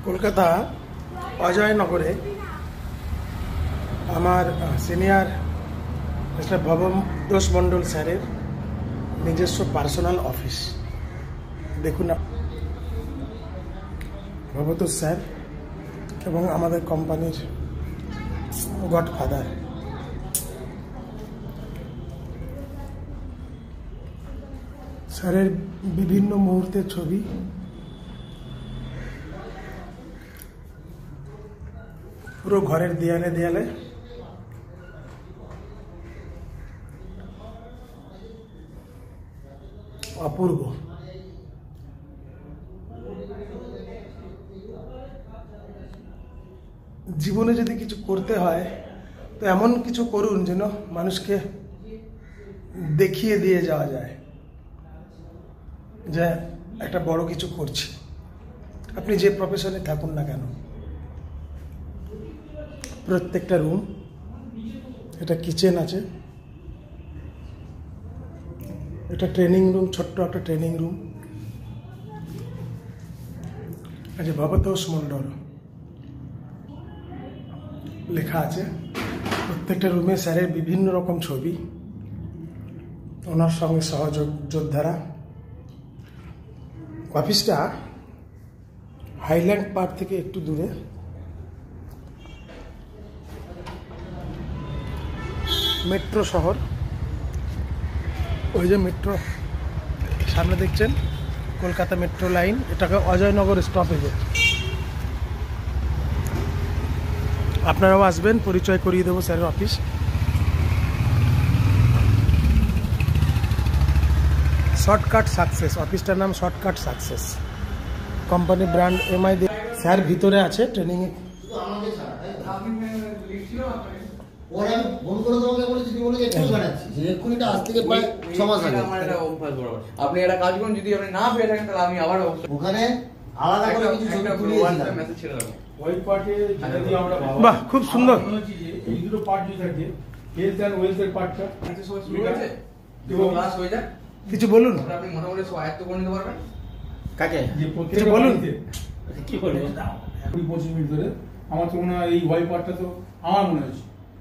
কলকাতা অজয়নগরে আমার senior mister Bhabatosh মণ্ডল স্যারের নিজস্ব পার্সোনাল অফিস। দেখুন ভবতোষ স্যার এবং আমাদের কোম্পানির গডফাদার। স্যারের বিভিন্ন মুহূর্তের ছবি, পুরো ঘরের দেয়ালে দেয়ালে অপূর্ব। জীবনে যদি কিছু করতে হয় তো এমন কিছু করুন যেন মানুষকে দেখিয়ে দিয়ে যাওয়া যায় যে একটা বড় কিছু করছি, আপনি যে প্রফেশনে থাকুন না কেন। প্রত্যেকটা রুম, এটা কিচেন আছে, এটা ট্রেনিং রুম, ছোট্ট একটা ট্রেনিং রুম আছে। ভবতোষ মণ্ডল লেখা আছে। প্রত্যেকটা রুমে স্যারের বিভিন্ন রকম ছবি, ওনার সঙ্গে সহযোদ্ধারা। অফিসটা হাইল্যান্ড পার্ক থেকে একটু দূরে। মেট্রো শহর, ওই যে মেট্রো সামনে দেখছেন, কলকাতা মেট্রো লাইন, এটাকে অজয়নগর স্টপেজে। আপনারাও আসবেন, পরিচয় করিয়ে দেবো স্যারের অফিস। শর্টকাট সাকসেস, অফিসটার নাম shortcut success. Company brand MI. Sir ভিতরে আছে ট্রেনিংয়ে। আপনি একটা কাজ করুন, যদি আপনি না পেয়ে থাকেন তাহলে আমি আবার ওখানে আলাদা করে কিছু ছবি তুলে মেসেজ ছেড়ে দেবো। ওই পার্টে যদি আমরা বাহ, খুব সুন্দর। এই দুটো পার্ট যদি থাকে, হেলথ এন্ড ওয়েলথ এর পার্টটা সব শুরু হয়েছে, ক্লাস হয়ে যায়। কিছু বলুন, আপনি মোটামুটি আয়ত্ত করে নিতে পারবেন। কাকে কিছু বলুন, কি বলবো 20-25 মিনিট ধরে। আমার তো মনে হয় এই ওয়াই পার্টটা তো আমার মনে হচ্ছে